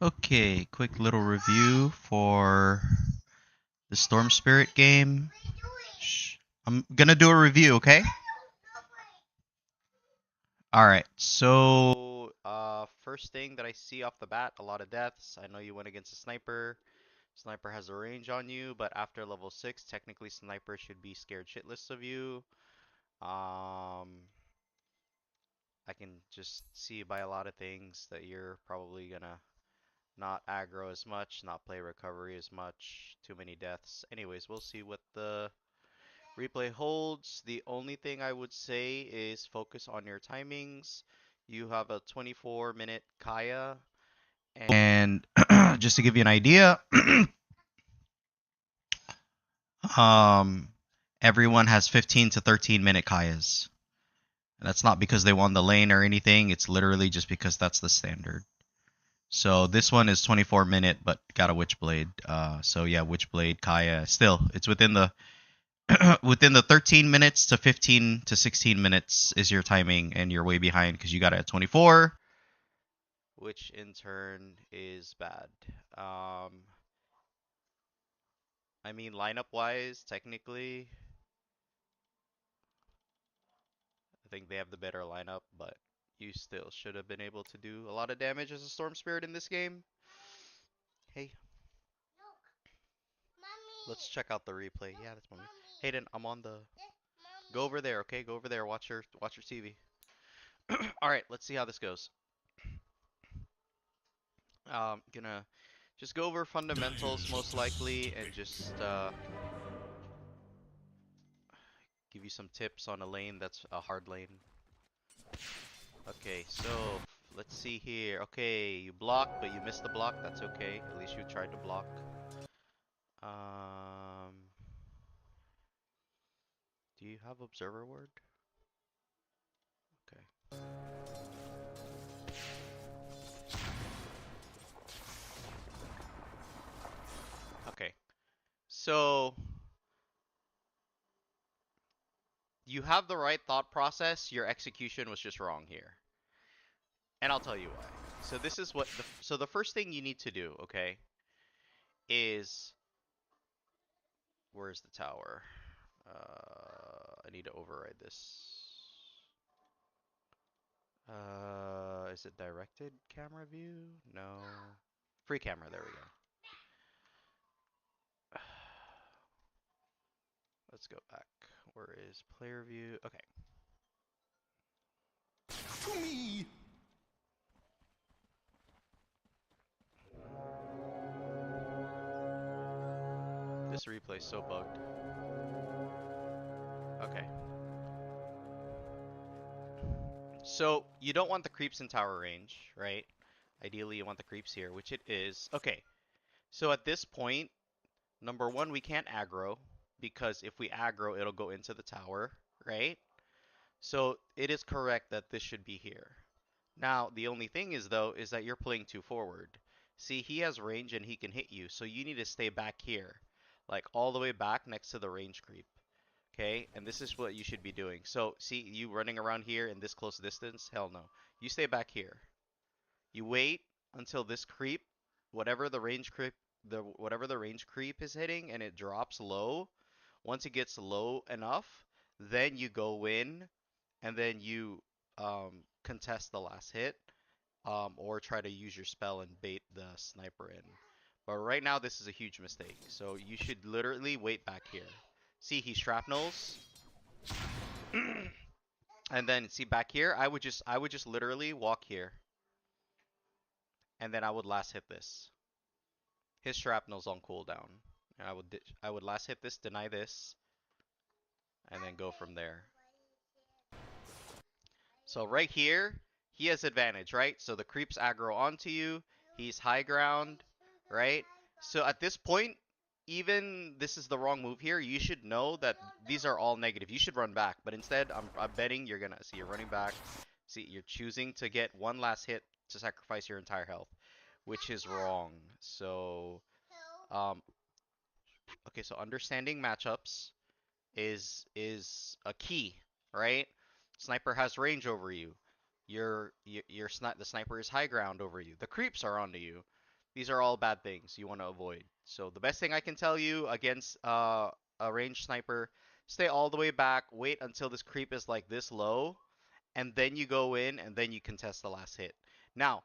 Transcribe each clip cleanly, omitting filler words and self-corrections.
Okay, quick little review for the Storm Spirit game. Shh. I'm gonna do a review, okay? Alright, so first thing that I see off the bat, a lot of deaths. I know you went against a sniper. Sniper has a range on you, but after level 6, technically sniper should be scared shitless of you. I can just see by a lot of things that you're probably gonna not aggro as much, not play recovery as much, too many deaths. Anyways, we'll see what the replay holds. The only thing I would say is focus on your timings. You have a 24-minute Kaya, and just to give you an idea, um, everyone has 15 to 13-minute Kayas. And that's not because they won the lane or anything. It's literally just because that's the standard. So this one is 24-minute, but got a Witchblade. So yeah, Witchblade, Kaya. Still, it's within the within the 13 minutes to 15 to 16 minutes is your timing, and you're way behind because you got it at 24, which in turn is bad. I mean, lineup wise, technically, I think they have the better lineup, but you still should have been able to do a lot of damage as a Storm Spirit in this game. Hey, let's check out the replay. Yeah, that's mommy. Hayden, I'm on the. Go over there, okay? Go over there. Watch your TV. All right, let's see how this goes. Gonna just go over fundamentals most likely, and just give you some tips on a lane that's a hard lane. Okay, so let's see here. Okay, you blocked, but you missed the block. That's okay. At least you tried to block. Um, do you have observer ward? Okay. Okay. So you have the right thought process. Your execution was just wrong here. And I'll tell you why. So this is what the first thing you need to do, okay, is where's the tower? I need to override this. Is it directed camera view? No. Free camera, there we go. Let's go back. Where is player view? Okay. To me. This replay's so bugged. Okay. So you don't want the creeps in tower range, right? Ideally you want the creeps here, which it is. Okay. So at this point, number one, we can't aggro, because if we aggro, it'll go into the tower, right? So it is correct that this should be here. Now, the only thing is, though, is that you're playing too forward. See, he has range and he can hit you, so you need to stay back here. Like, all the way back next to the range creep. Okay? And this is what you should be doing. So, see, you running around here in this close distance? Hell no. You stay back here. You wait until this creep, whatever the range creep, whatever the range creep is hitting, and it drops low. Once it gets low enough, then you go in, and then you contest the last hit, or try to use your spell and bait the sniper in. But right now, this is a huge mistake. So you should literally wait back here. See, he shrapnels, and then see back here. I would just literally walk here, and then I would last hit this. His shrapnel's on cooldown. And I would last hit this, deny this, and then go from there. So right here, he has advantage, right? So the creeps aggro onto you. He's high ground, right? So at this point, even this is the wrong move here. You should know that these are all negative. You should run back, but instead, I'm betting you're gonna see you're running back. See, you're choosing to get one last hit to sacrifice your entire health, which is wrong. So, um, okay, so understanding matchups is a key, right? Sniper has range over you. The sniper is high ground over you. The creeps are onto you. These are all bad things you want to avoid. So the best thing I can tell you against a ranged sniper, stay all the way back, wait until this creep is like this low, and then you go in and then you contest the last hit. Now,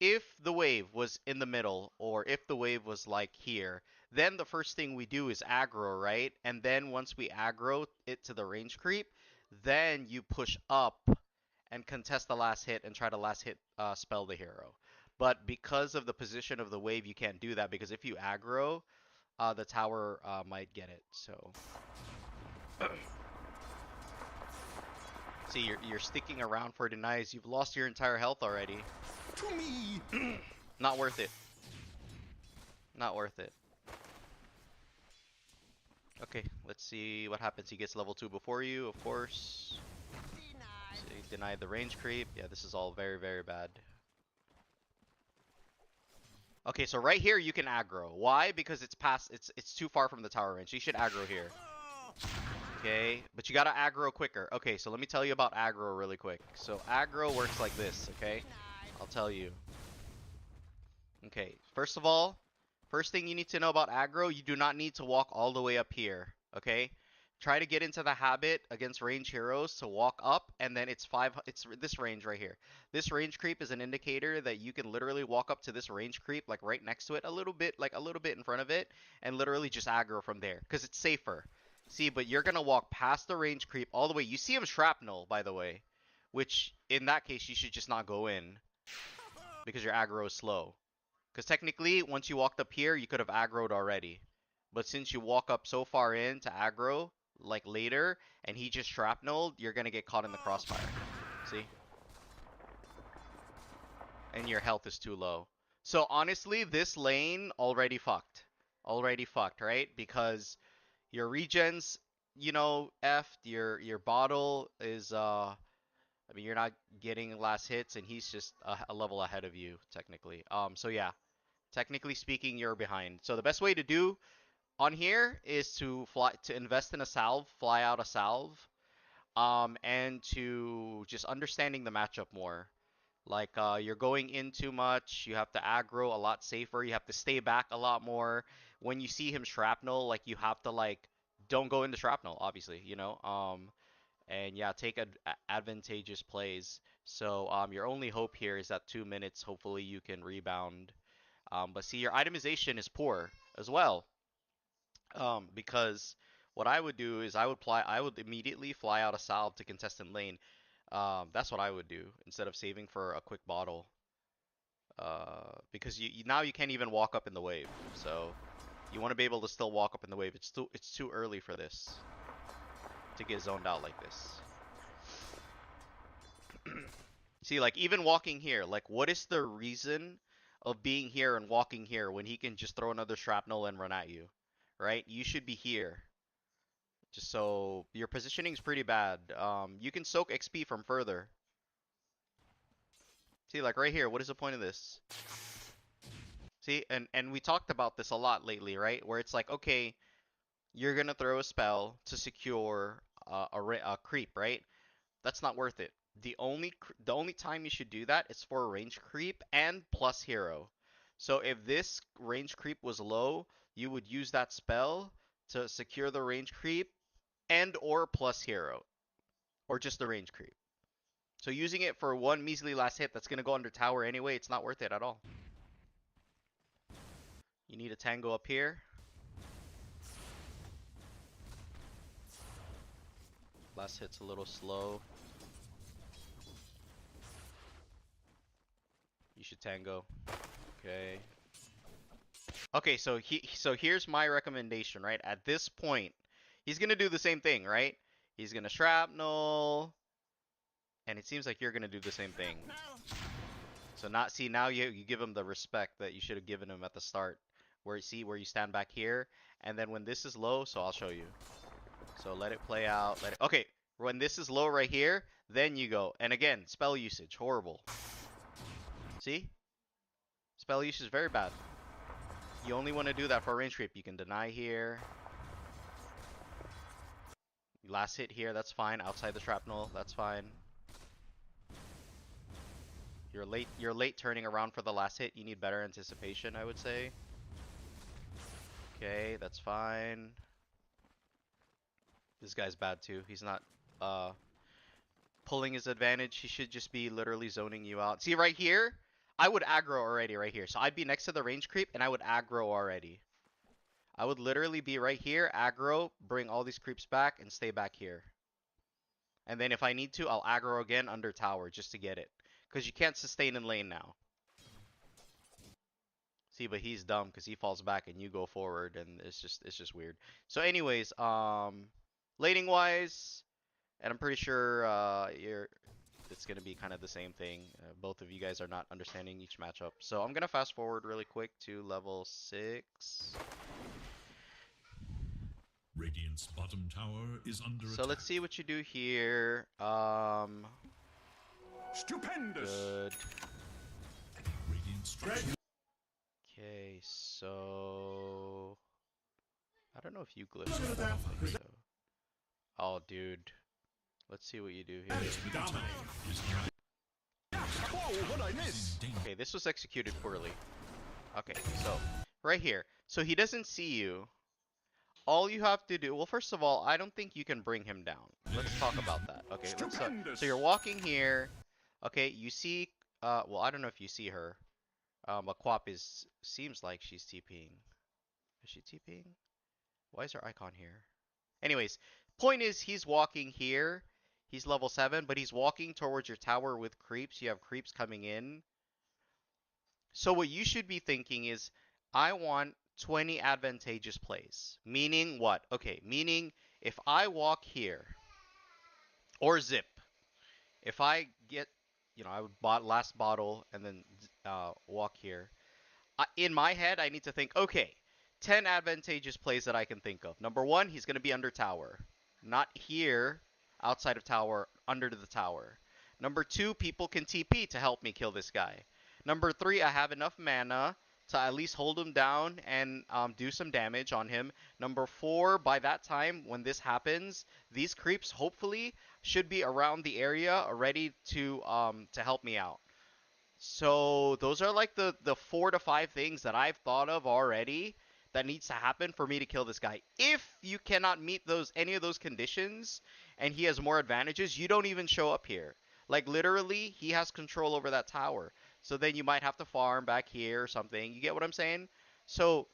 if the wave was in the middle or if the wave was like here, then the first thing we do is aggro, right? And then once we aggro it to the range creep, then you push up and contest the last hit and try to last hit spell the hero. But because of the position of the wave, you can't do that because if you aggro, the tower might get it. So see, you're sticking around for denies. You've lost your entire health already. To me. Not worth it. Not worth it. Okay, let's see what happens. He gets level 2 before you, of course. So he denied the range creep. Yeah, this is all very, very bad. Okay, so right here you can aggro. Why? Because it's too far from the tower range. You should aggro here. Okay, but you gotta aggro quicker. Okay, so let me tell you about aggro really quick. So aggro works like this, okay? I'll tell you. Okay, first of all, first thing you need to know about aggro, you do not need to walk all the way up here, okay? Try to get into the habit against range heroes to walk up, and then it's this range right here. This range creep is an indicator that you can literally walk up to this range creep, like right next to it, a little bit in front of it, and literally just aggro from there, because it's safer. See, but you're gonna walk past the range creep all the way. You see him shrapnel, by the way, which in that case you should just not go in, because your aggro is slow. Because technically, once you walked up here, you could have aggroed already. But since you walk up so far in to aggro, like later, and he just shrapneled, you're going to get caught in the crossfire. See? And your health is too low. So honestly, this lane already fucked. Already fucked, right? Because your regens, you know, effed. Your bottle is, I mean, you're not getting last hits, and he's just a level ahead of you, technically. So yeah. Technically speaking, you're behind. So the best way to do on here is to invest in a salve, fly out a salve, and to just understanding the matchup more. Like you're going in too much, you have to aggro a lot safer, you have to stay back a lot more. When you see him shrapnel, like you have to like don't go into shrapnel, obviously, you know. And yeah, take advantageous plays. So your only hope here is that 2 minutes. Hopefully you can rebound. But see, your itemization is poor as well. Because what I would do is I would immediately fly out a salve to contestant lane. That's what I would do instead of saving for a quick bottle. Because now you can't even walk up in the wave. So you want to be able to still walk up in the wave. It's too early for this to get zoned out like this. See, like even walking here, like what is the reason of being here and walking here when he can just throw another shrapnel and run at you, right? You should be here. Just so your positioning is pretty bad. You can soak XP from further. See, like right here, what is the point of this? See, and we talked about this a lot lately, right? Where it's like, okay, you're gonna throw a spell to secure a creep, right? That's not worth it. The only time you should do that is for a range creep and plus hero. So if this range creep was low, you would use that spell to secure the range creep and or plus hero, or just the range creep. So using it for one measly last hit that's gonna go under tower anyway, it's not worth it at all. You need a tango up here. Last hit's a little slow. You should tango. Okay. Okay, so here's my recommendation, right? At this point, he's gonna do the same thing, right? He's gonna shrapnel, and it seems like you're gonna do the same thing. So now you give him the respect that you should have given him at the start, where you stand back here, and then when this is low, so I'll show you. So let it play out. Okay, when this is low right here, then you go. And again, spell usage, horrible. See? Spell usage is very bad. You only want to do that for a range creep. You can deny here. Last hit here, that's fine. Outside the shrapnel, that's fine. You're late turning around for the last hit. You need better anticipation, I would say. Okay, that's fine. This guy's bad too. He's not pulling his advantage. He should just be literally zoning you out. See right here? I would aggro already right here. So I'd be next to the range creep and I would aggro already. I would literally be right here, aggro, bring all these creeps back and stay back here. And then if I need to, I'll aggro again under tower just to get it. Because you can't sustain in lane now. See, but he's dumb because he falls back and you go forward and it's just weird. So anyways, laning wise, and I'm pretty sure it's gonna be kind of the same thing. Both of you guys are not understanding each matchup. So I'm gonna fast forward really quick to level 6. Radiant's bottom tower is under attack. So let's see what you do here. Stupendous. Good. Radiant structure. Okay, so I don't know if you glyph. I don't think so. Oh, dude. Let's see what you do here. Whoa, what I miss? Okay, this was executed poorly. Okay, so right here. So he doesn't see you. All you have to do, well, first of all, I don't think you can bring him down. Let's talk about that. Okay, so you're walking here. Okay, you see, well, I don't know if you see her. But Quap seems like she's TPing. Is she TPing? Why is her icon here? Anyways, point is he's walking here. He's level 7, but he's walking towards your tower with creeps. You have creeps coming in. So what you should be thinking is, I want 20 advantageous plays. Meaning what? Okay, meaning if I walk here, or zip, if I get, I would bought last bottle and then walk here. In my head, I need to think, okay, 10 advantageous plays that I can think of. Number 1, he's going to be under tower. Not here, outside of tower, under the tower. Number 2, people can TP to help me kill this guy. Number 3, I have enough mana to at least hold him down and do some damage on him. Number 4, by that time, when this happens, these creeps hopefully should be around the area ready to help me out. So those are like the 4 to 5 things that I've thought of already that needs to happen for me to kill this guy. If you cannot meet any of those conditions and he has more advantages, you don't even show up here. Like literally, he has control over that tower. So then you might have to farm back here or something. You get what I'm saying? So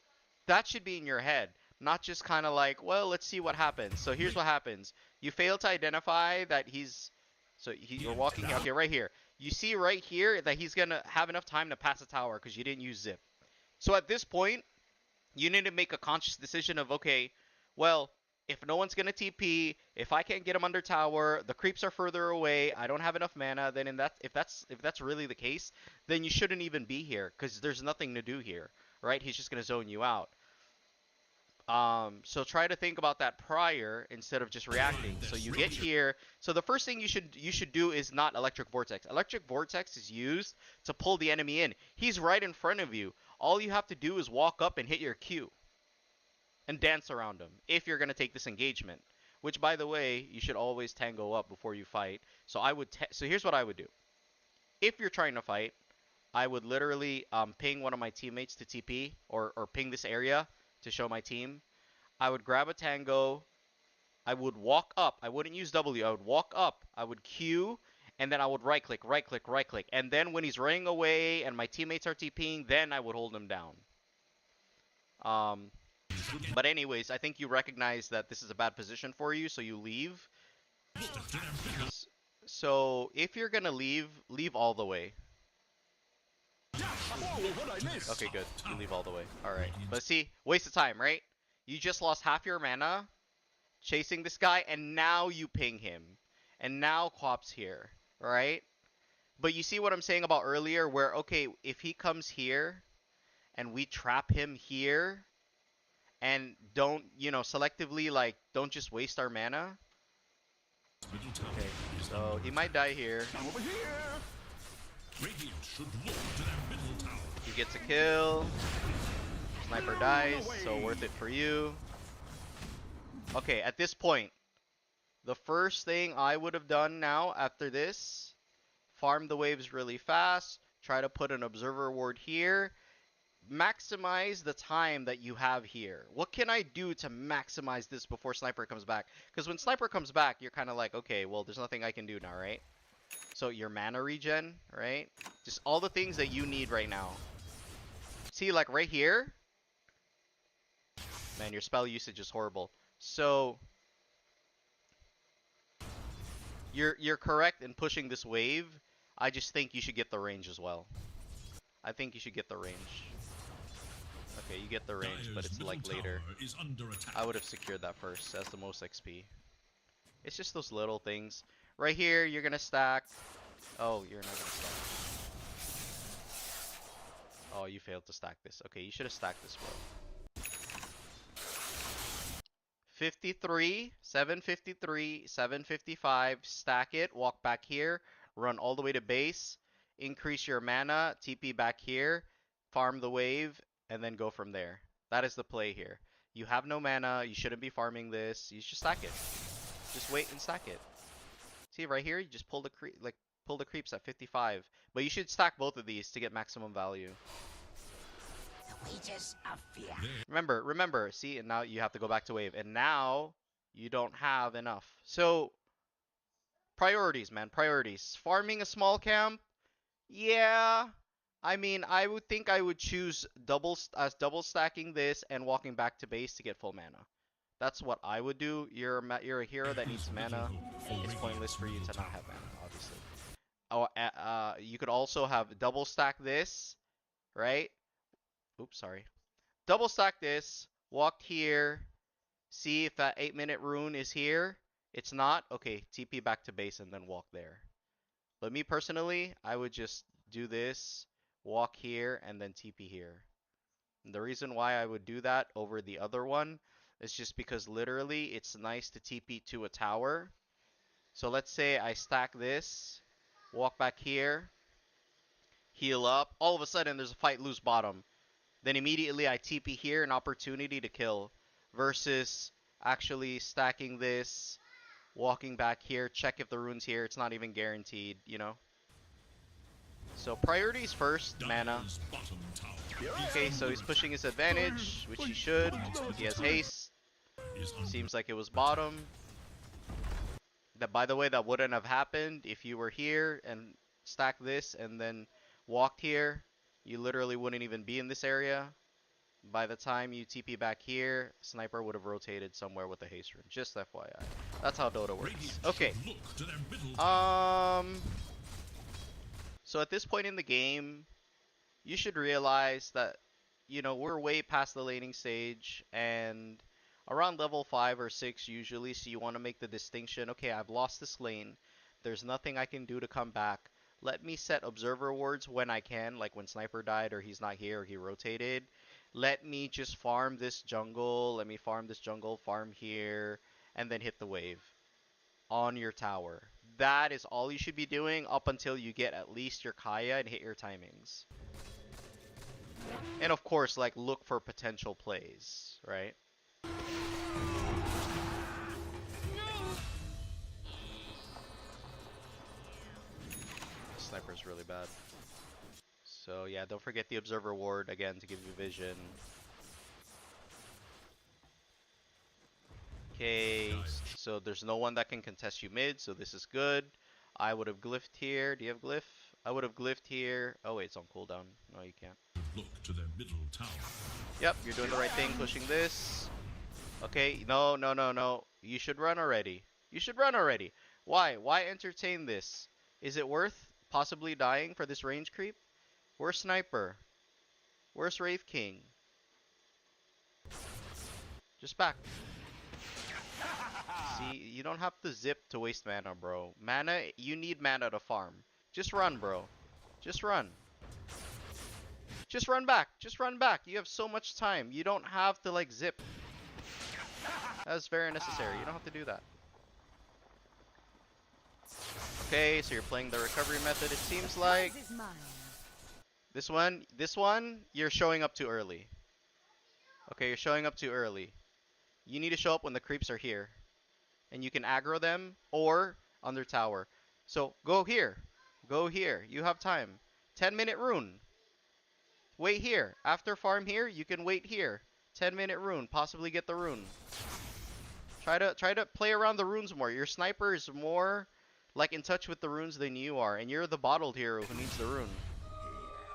that should be in your head. Not just kind of like, well, let's see what happens. So here's what happens. You fail to identify that you're walking, okay, right here. You see right here that he's going to have enough time to pass the tower because you didn't use zip. So at this point, you need to make a conscious decision of, okay, well, if no one's going to TP, if I can't get him under tower, the creeps are further away, I don't have enough mana, then if that's really the case, then you shouldn't even be here because there's nothing to do here, right? He's just going to zone you out. So try to think about that prior instead of just reacting. So you get here. So the first thing you should do is not Electric Vortex. Electric Vortex is used to pull the enemy in. He's right in front of you. All you have to do is walk up and hit your Q. And dance around him if you're going to take this engagement. Which, by the way, you should always tango up before you fight. So so here's what I would do. If you're trying to fight, I would literally ping one of my teammates to TP or ping this area to show my team. I would grab a tango. I would walk up. I wouldn't use W. I would walk up. I would Q, and then I would right click, right click, right click. And then when he's running away and my teammates are TPing, then I would hold him down. But anyways, I think you recognize that this is a bad position for you, so you leave. So if you're gonna leave all the way. Okay, good. You leave all the way. Alright. But see, waste of time, right? You just lost half your mana chasing this guy, and now you ping him. And now Quap's here, right? But you see what I'm saying about earlier, where, okay, if he comes here, and we trap him here, and don't, selectively, like, don't just waste our mana. Okay, so he might die here. Over here. He gets a kill. Sniper dies, so worth it for you. Okay, at this point, the first thing I would have done now after this, farm the waves really fast, try to put an observer ward here, maximize the time that you have here. What can I do to maximize this before Sniper comes back? Because when Sniper comes back, you're kind of like, okay, well, there's nothing I can do now, right? So your mana regen, right? Just all the things that you need right now. See, like right here, man, your spell usage is horrible. So you're correct in pushing this wave. I just think you should get the range as well. I think you should get the range. Okay, you get the range, but it's like later. I would have secured that first as the most XP. It's just those little things. Right here, you're gonna stack. Oh, you're not gonna stack. Oh, you failed to stack this. Okay, you should have stacked this, bro. 53, 753, 755. Stack it. Walk back here. Run all the way to base. Increase your mana. TP back here. Farm the wave. And then go from there. That is the play here. You have no mana. You shouldn't be farming this. You should stack it. Just wait and stack it. See right here, you just pull the pull the creeps at 55. But you should stack both of these to get maximum value. The wages of fear. Remember. See, and now you have to go back to wave. And now you don't have enough. So priorities, man. Priorities. Farming a small camp. Yeah. I mean, I would think I would choose double stacking this and walking back to base to get full mana. That's what I would do. You're a hero that needs mana. It's pointless for you to not have mana, obviously. Oh, you could also have double stack this, right? Oops, sorry. Double stack this, walk here, see if that 8-minute rune is here. It's not. Okay, TP back to base and then walk there. But me personally, I would just do this, walk here, and then TP here. And the reason why I would do that over the other one is just because literally it's nice to TP to a tower. So let's say I stack this, walk back here, heal up. All of a sudden there's a fight loose bottom. Then immediately I TP here, an opportunity to kill. Versus actually stacking this, walking back here, check if the rune's here. It's not even guaranteed, you know? So priorities first, mana. Okay, so he's pushing his advantage, which he should. He has haste. Seems like it was bottom. That, by the way, that wouldn't have happened if you were here and stacked this and then walked here. You literally wouldn't even be in this area. By the time you TP back here, Sniper would have rotated somewhere with a haste rune. Just FYI. That's how Dota works. Okay. So at this point in the game, you should realize that, you know, we're way past the laning stage and around level 5 or 6 usually, so you want to make the distinction, okay, I've lost this lane, there's nothing I can do to come back. Let me set observer wards when I can, like when Sniper died or he's not here or he rotated. Let me just farm this jungle, farm here, and then hit the wave on your tower. That is all you should be doing up until you get at least your Kaya and hit your timings. And of course, like, look for potential plays, right? Sniper's really bad. So yeah, don't forget the observer ward again to give you vision. Okay, so there's no one that can contest you mid, so this is good. I would have glyphed here. Do you have glyph? I would have glyphed here. Oh wait, it's on cooldown. No, you can't. Look to their middle tower. Yep, you're doing the right thing, pushing this. Okay, no. You should run already. You should run already. Why? Why entertain this? Is it worth possibly dying for this range creep? Where's Sniper? Where's Wraith King? Just back. See, you don't have to zip to waste mana, bro. Mana, you need mana to farm. Just run, bro. Just run. Just run back. Just run back. You have so much time. You don't have to, like, zip. That's very necessary. You don't have to do that. Okay, so you're playing the recovery method, it seems like. This one, you're showing up too early. Okay, you're showing up too early. You need to show up when the creeps are here. And you can aggro them or on their tower. So go here. Go here. You have time. 10-minute rune. Wait here. After farm here, you can wait here. 10-minute rune. Possibly get the rune. Try to play around the runes more. Your sniper is more like in touch with the runes than you are, and you're the bottled hero who needs the rune.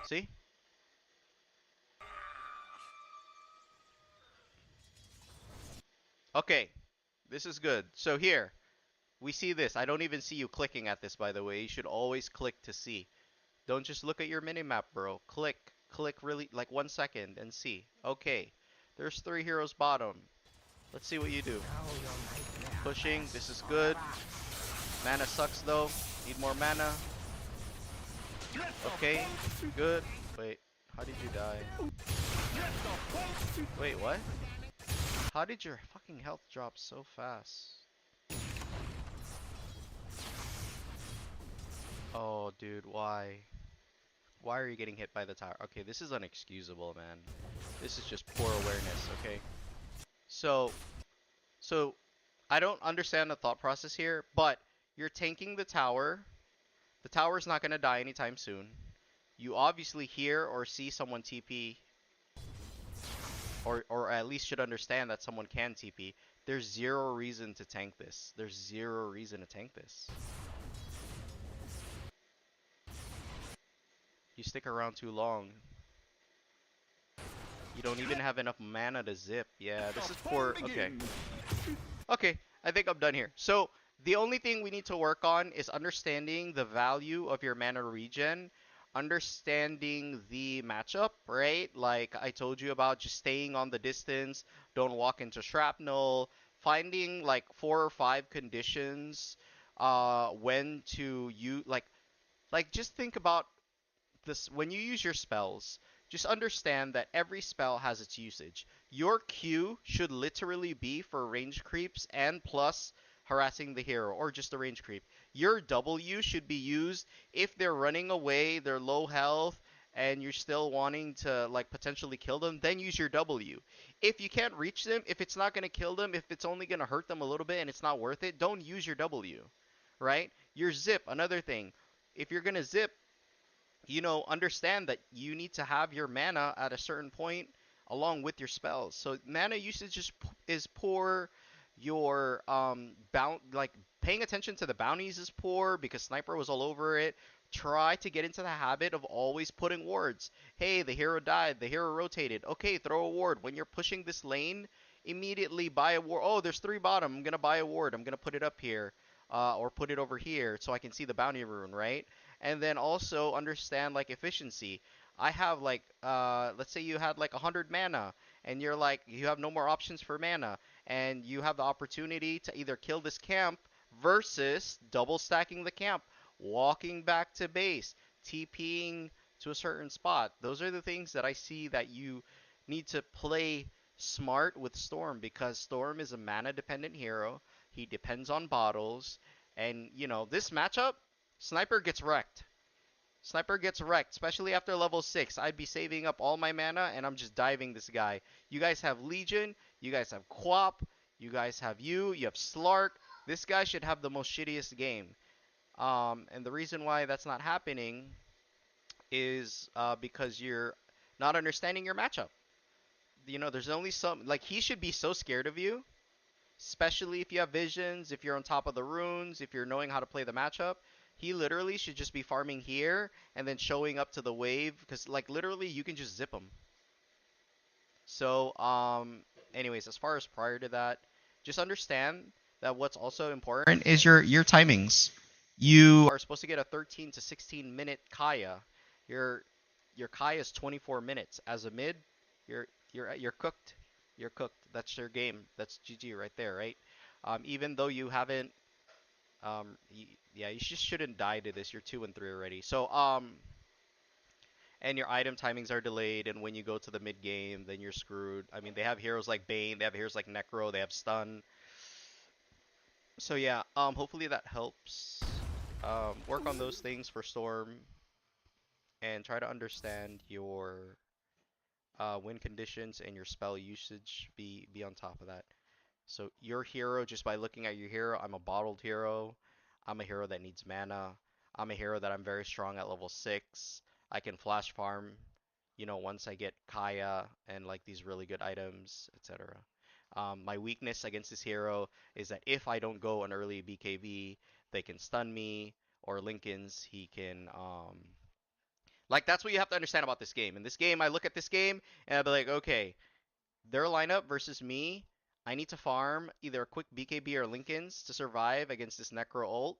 See? Okay. This is good. So here, we see this. I don't even see you clicking at this, by the way. You should always click to see. Don't just look at your minimap, bro. Click really like 1 second and see. Okay. There's 3 heroes bottom. Let's see what you do. Pushing. This is good. Mana sucks though. Need more mana. Okay. Good. Wait. How did you die? Wait, what? How did your fucking health drop so fast? Oh, dude, why? Why are you getting hit by the tower? Okay, this is unexcusable, man. This is just poor awareness, okay? So, so I don't understand the thought process here, but you're tanking the tower. The tower's not gonna die anytime soon. You obviously hear or see someone TP, or at least should understand that someone can TP. There's zero reason to tank this. There's zero reason to tank this. You stick around too long. You don't even have enough mana to zip. Yeah, this is poor. Okay. Okay, I think I'm done here. So, the only thing we need to work on is understanding the value of your mana regen, understanding the matchup, right? Like I told you about just staying on the distance, don't walk into shrapnel, finding like 4 or 5 conditions when to use like just think about this when you use your spells, just understand that every spell has its usage. Your Q should literally be for range creeps and plus harassing the hero or just a range creep. Your W should be used if they're running away, they're low health, and you're still wanting to like potentially kill them, then use your W. If you can't reach them, if it's not going to kill them, if it's only going to hurt them a little bit and it's not worth it, don't use your W, right? Your zip, another thing. If you're going to zip, understand that you need to have your mana at a certain point along with your spells. So mana usage is poor. Your like paying attention to the bounties is poor because sniper was all over it. Try to get into the habit of always putting wards. Hey, the hero died. The hero rotated. Okay, throw a ward. When you're pushing this lane, immediately buy a ward. Oh, there's 3 bottom. I'm gonna buy a ward. I'm gonna put it up here, or put it over here so I can see the bounty rune, right? And then also understand like efficiency. I have like let's say you had like 100 mana and you're like you have no more options for mana and you have the opportunity to either kill this camp versus double stacking the camp, walking back to base, TPing to a certain spot. Those are the things that I see that you need to play smart with Storm because Storm is a mana dependent hero. He depends on bottles and this matchup Sniper gets wrecked. Sniper gets wrecked, especially after level 6. I'd be saving up all my mana, and I'm just diving this guy. You guys have Legion, you guys have Quap, you guys have you have Slark. This guy should have the most shittiest game. And the reason why that's not happening is because you're not understanding your matchup. There's only some, like, he should be so scared of you, especially if you have visions, if you're on top of the runes, if you're knowing how to play the matchup. He literally should just be farming here and then showing up to the wave because like literally you can just zip him. So anyways, as far as prior to that, just understand that what's also important is your timings. You are supposed to get a 13 to 16 minute Kaya. Your Kaya is 24 minutes. As a mid, you're cooked. You're cooked. That's your game. That's GG right there, right? Even though you haven't, yeah, you just shouldn't die to this. You're 2 and 3 already. So, and your item timings are delayed, and when you go to the mid game, then you're screwed. I mean, they have heroes like Bane, they have heroes like Necro, they have Stun. So yeah, hopefully that helps. Work on those things for Storm, and try to understand your win conditions and your spell usage. Be on top of that. So your hero, just by looking at your hero, I'm a bottled hero. I'm a hero that needs mana. I'm a hero that I'm very strong at level 6. I can flash farm, once I get Kaya and like these really good items, etc. My weakness against this hero is that if I don't go an early BKB, they can stun me, or Lincoln's, he can like that's what you have to understand about this game. In this game, I look at this game and I'll be like, okay, their lineup versus me, I need to farm either a quick BKB or Lincoln's to survive against this Necro ult,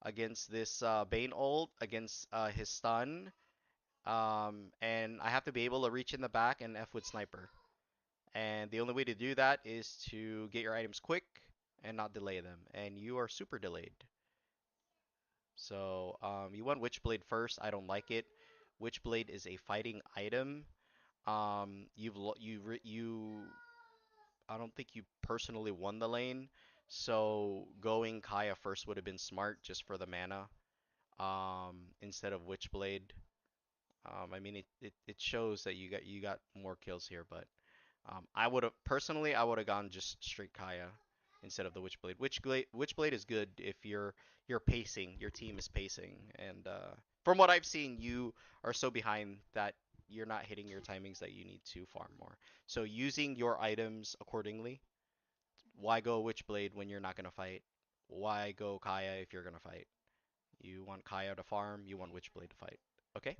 against this Bane ult, against his stun, and I have to be able to reach in the back and F with Sniper. And the only way to do that is to get your items quick and not delay them. And you are super delayed. So you want Witchblade first. I don't like it. Witchblade is a fighting item. You I don't think you personally won the lane. So going Kaya first would have been smart just for the mana. Instead of Witchblade. I mean it shows that you got more kills here, but I would have personally I would have gone just straight Kaya instead of the Witchblade. Witchblade is good if you're pacing, your team is pacing, and from what I've seen, you are so behind that you're not hitting your timings that you need to farm more. So using your items accordingly. Why go Witchblade when you're not gonna fight? Why go Kaya if you're gonna fight? You want Kaya to farm, you want Witchblade to fight. Okay?